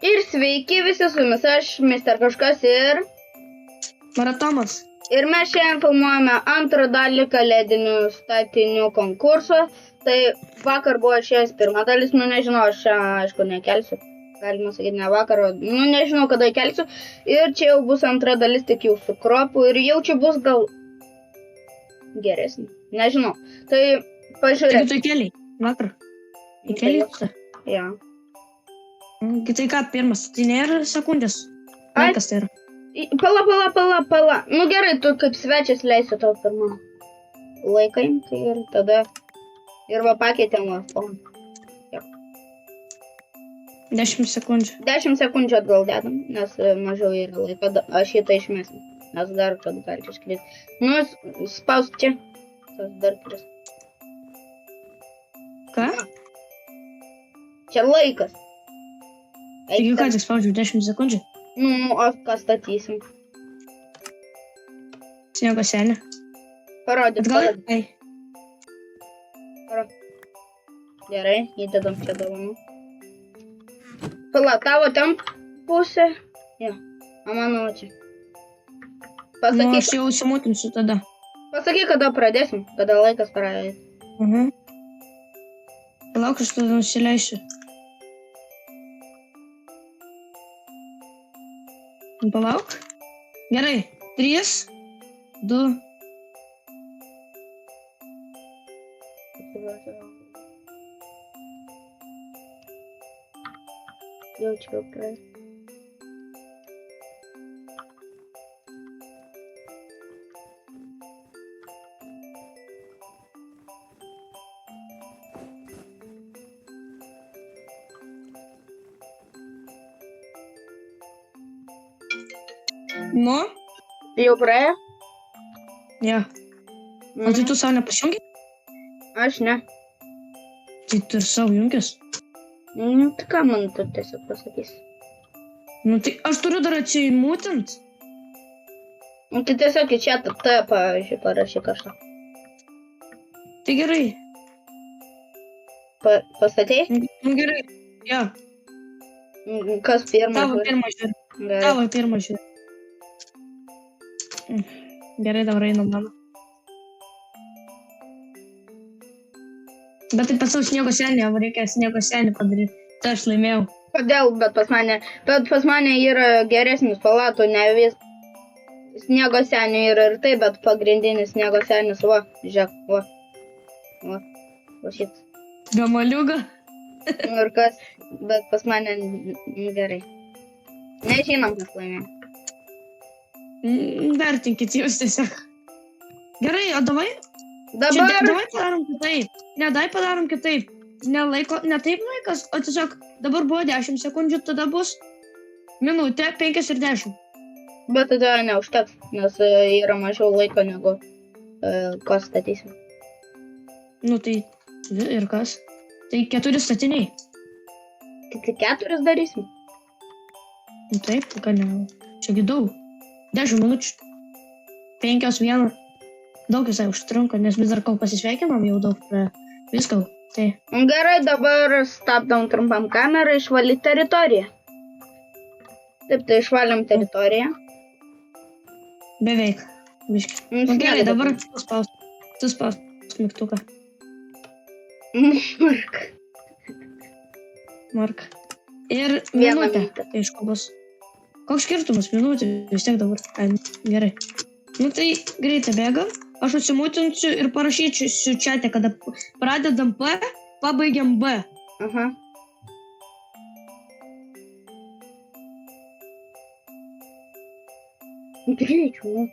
Ir sveiki visi su jumis, aš Mr. Kažkas ir Maratomas. Ir mes šiandien filmuojame antrą dalį kalėdinių statinių konkurso. Tai vakar buvo išėjęs pirma dalis, nežinau, aš čia, aišku, nekelsiu. Galima sakyti, ne vakar, nežinau, kada kelsiu. Ir čia jau bus antra dalis, tik jau su kropu. Ir jau čia bus gal geresnė. Nežinau. Tai pažiūrėk. Taigi tu įkeliai vakar. Įkeliai tu? Ja. Tai ką, pirmas, tai nėra sekundės. Laikas tai yra. Pala. Nu gerai, tu kaip svečias leisiu tau pirmą laiką imti ir tada. Ir va pakeitėm va. 10 sekundžių. 10 sekundžių atgal dedam, nes mažiau yra laiko. Aš šitą išmesim, nes dar kad gali iškrist. Nu, spaus čia. Tas dar kris. Ką? Čia laikas. Taigi ką, tik spaudžiu 10 sekundžių? Nu, o ką statysim? Sniego senį. Parodyt. Atgal? Gerai, įdedam čia dovanų. Pala, tavo ten pusė. Jo, o mano čia. Nu, aš jau užsimutinsiu tada. Pasakyk, kada pradėsim, kada laikas pradėti. Palauk, aš tada nusileisiu. Palauk. Gerai. 3, 2. Jaučiu praeis. Nu? Jau praėjo? Jo. O tai tu savo nepasijungi? Aš ne. Tai tu ir savo jungis. Tai ką man tu tiesiog pasakys? Nu tai aš turiu dar atsiimutint. Tai tiesiog į čia t, pavyzdžiui, parašy kažką. Tai gerai. Pastatei? Nu gerai. Jo. Kas pirmas? Tavo pirmas žiūri. Tavo pirmas žiūri. Gerai, dabar einam mano. Bet tai pasau sniego senį, o reikia sniego senį padaryti. Tai aš laimėjau. Kodėl? Bet pas mane yra geresnis palatų, ne vis. Sniego senį yra ir tai, bet pagrindinis sniego senis, va, žiūrėk, va šit. Gamaliuga? Ir kas, bet pas mane gerai. Nežinom, kas laimėjo. Vertinkit jūs tiesiog. Gerai, o davai? Dabar? Davai padarom kitaip. Ne, davai padarom kitaip. Ne taip laikas, o tiesiog dabar buvo 10 sekundžių, tada bus minutė, 5 ir 10. Bet tada neužteks, nes yra mažiau laiko negu kas statysim. Nu tai ir kas? Tai 4 statiniai. Tik 4 darysim? Nu taip, ką ne. Čiagi daug. 10 minučių. 5, 1. Daug visai užtrunka, nes vis dar kol pasisveikinam, jau daug prie visko. Tai. Gerai, dabar stabdom trumpam kamerą, išvalyti teritoriją. Taip, tai išvalėm teritoriją. Beveik. Biški. Nu gerai, dabar tu spaus mygtuką. Mark. Ir minutė. Tai aišku bus. Koks skirtumas? Minutė vis tiek dabar. Gerai. Nu tai greitai bėgam. Aš atsimutinsiu ir parašysiu čiate, kada pradedam P, pabaigiam B. Aha. Greičiau.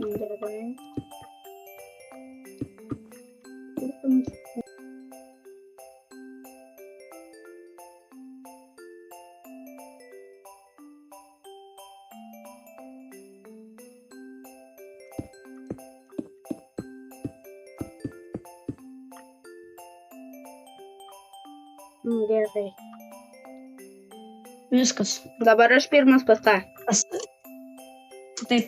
Gerai. Gerai. Viskas. Dabar aš pirmas pastatė. Taip.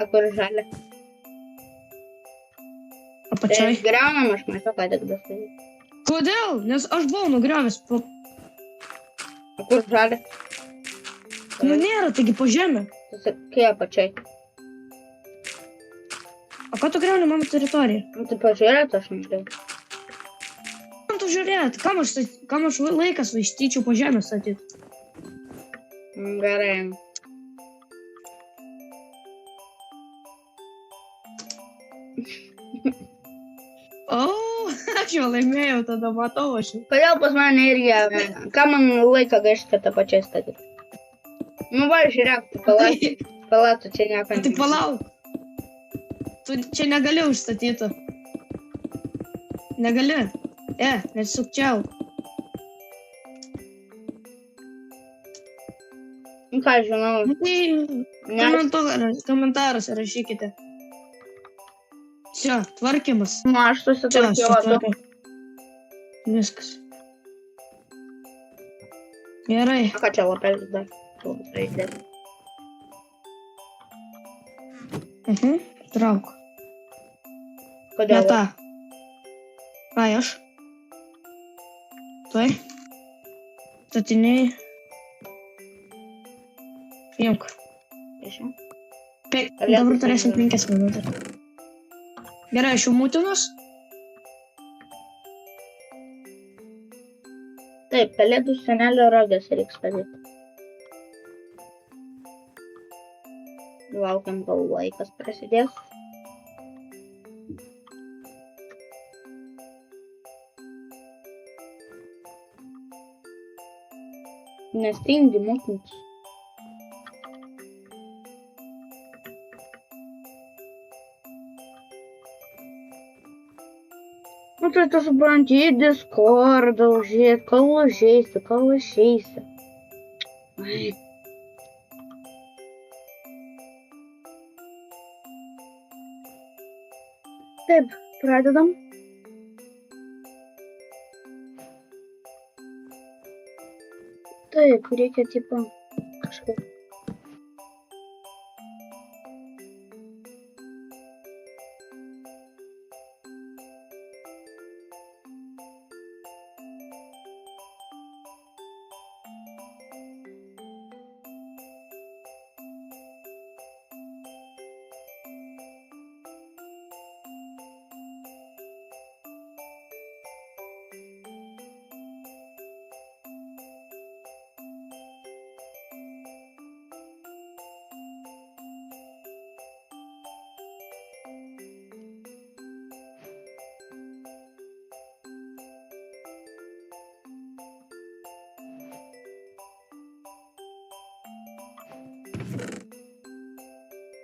A kur žalia? Apačioj. Griaunam, aš matau, ką tik dasai. Kodėl? Nes aš buvau nugriovęs. A kur žalia? Nu nėra, taigi po žemę. Tu sakai apačiai. O ką tu griauni mano teritoriją? Nu, tai pažiūrėt, aš nežinau. Kam tu žiūrėt? Kam aš laikas vaistyčiau po žemę statyti? Gerai. O, aš jau laimėjau, tada matau aš. Kodėl pas mane irgi, ką man laiką gaišti, kad apačiai statyti? Nu va, žiūrėk, tu palatų, čia nieko. Tai palauk. Tu čia negali užstatyti. Negali. Nesukčiau. Nu ką, žinau. Tai komentaras rašykite. Čia, tvarkymas. Nu, aš susitvarkiau. Viskas. Gerai. O ką čia lapelis dar? Trauk. Kodėl? Ne tą. Ką aš? Tuoj. Statiniai. Imk. Dabar turėsim 5 minutės. Gerai, aš jau mūtinos. Taip, pelėdų senelio ragas reiks padėti. Laukiam, kol laikas prasidės. Nestingi mokintis. Nu tai tu supranti, į Discordą užėt, kol užeisi. Ai. Taip, pradedam. Taip, reikia tipo kažkaip.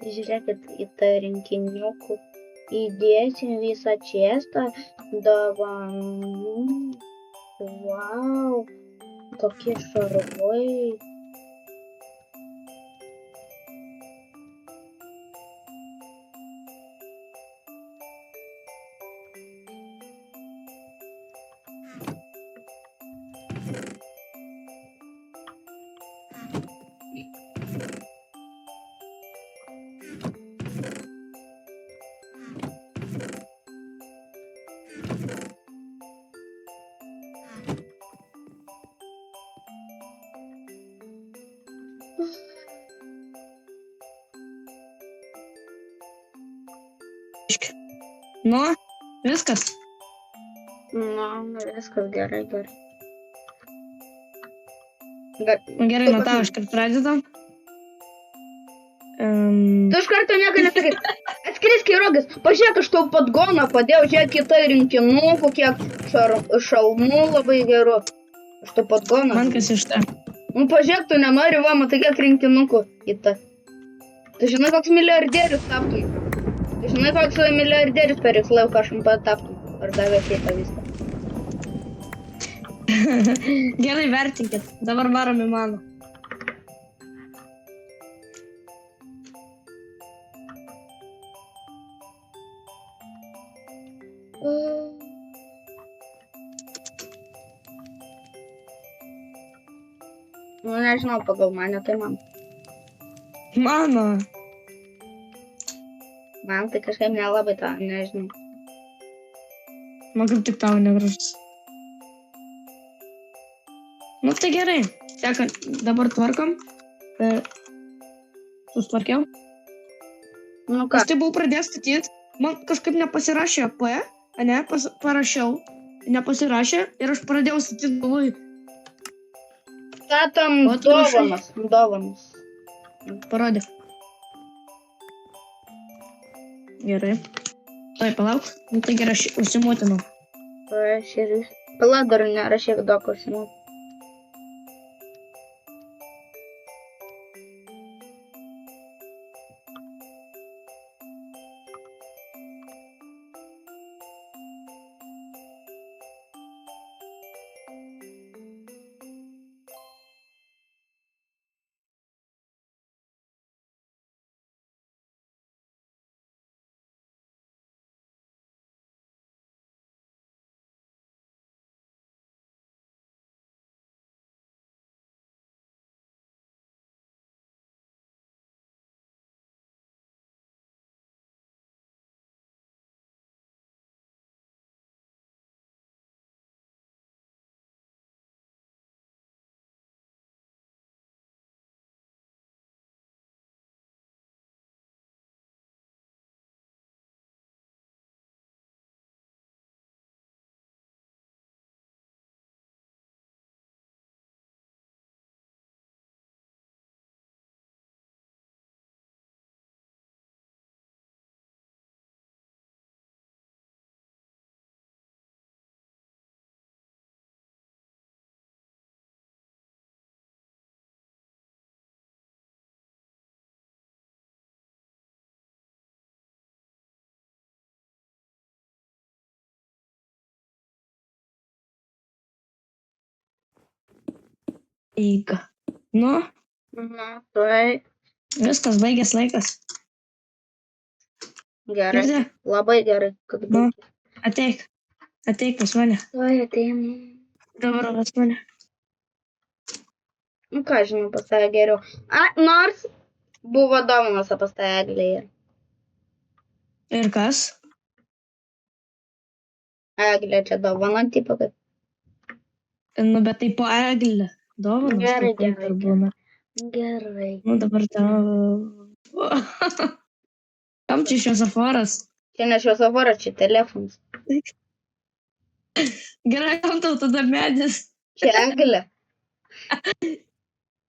Žiūrėkit į tą rinkiniukų. Įdėsim visą čestą dovanų. Vau, kokie šarvai. Nu, viskas. Nu, viskas gerai. Gerai, nuo tavo iškart pradedam. Tu iš karto nieko nesakai. Atskrisk į rogas. Pažiūrėk, aš tau podgoną padėjau, žiūrėk kitai rinkinukų, kiek šalmų labai geru. Aš tau podgoną. Man kas iš tą. Nu, pažiūrėk, tu nenori, va, matai, kiek rinkinukų į tą. Tu žinai, koks milijardierius taptum. Tu žinai, koks milijardierius per jūsų laiką aš taptum. Ar davė kitą viską. Gerai, vertinkit. Dabar varom į mano. Nu, nežinau, pagal mane, tai man. Mano. Man tai kažkaip nelabai tą, nežinau. Man kaip tik tau negražus. Nu tai gerai. Seka, dabar tvarkom. Sustvarkiau. Nu ką, Aš tai buvau pradėjęs statyti. Man kažkaip nepasirašė P, ane, parašiau. Nepasirašė ir aš pradėjau statyti galvoj. statom O tu rašai? dovanas. Parodė. Gerai. Tai palauk. Nu tai gerai, aš užsimotinau. Parašyk. Pala dar nerašyk daug užsimų. Eika. Nu, Na, tai viskas, baigės laikas. gerai. Girdė? Labai gerai, kad Nu, baigė. ateik. Ateik pas mane. Tuoj ateinu. Dabar pas mane. Nu ką žinau, pas tave geriau. Nors buvo dovanas pas tą eglę. Ir kas? Eglė čia dovana, tipo, kad Nu, bet tai po eglę. Dovanas. Gerai, tai taip gerai, ir būna. gerai. Nu, dabar tau. Kam čia šviesoforas? Čia ne šviesoforas, čia telefonas. Gerai, kam tau tada medis? Čia eglė.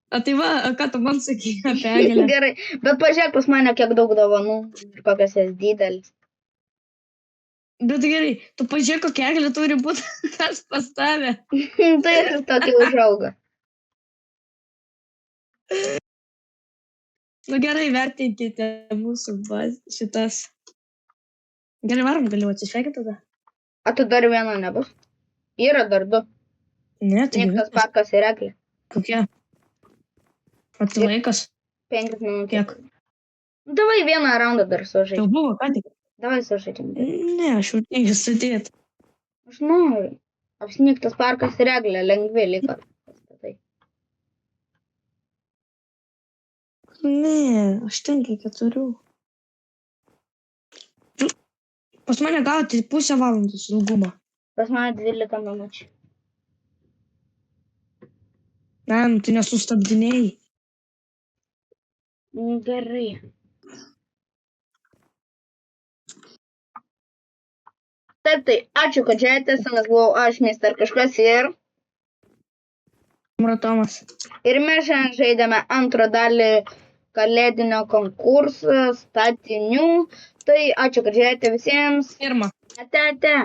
O tai va, ką tu man sakai apie eglę? Gerai, bet pažiūrėk pas mane, kiek daug dovanų ir kokios jas didelis. Bet gerai, tu pažiūrėk, kokia eglė turi būti, kas pas tave. Tai ir tokia užauga. Nu gerai, vertinkite mūsų šitas. Gerai, varom, galiu atsisveikinti tada. O tu dar vieno nebus? Yra dar du. Ne, tai Niktas Parkas ir eglė. kokie? O tai laikas? 5 minutės. Kiek? Davai vieną raundą dar Jau sužaidžiam. buvo, ką tik? Davai sužaidžiam. Ne, aš jau neigiu sudėti. Aš noriu. Apsnigtas Parkas ir eglė lengvi liko. pastatai. Ne, aš tenkiu 4. Pas mane gauti pusę valandos ilgumo. Pas mane 12 minučių. Ne, nu tai nesustabdinėjai. Gerai. Taip, tai ačiū, kad žiūrėjote, senas buvau aš, Mr. kažkas ir Maratomas. mes šiandien žaidėme antrą dalį kalėdinio konkurso statinių. Tai ačiū, kad žiūrėjote visiems. Pirma. Ate.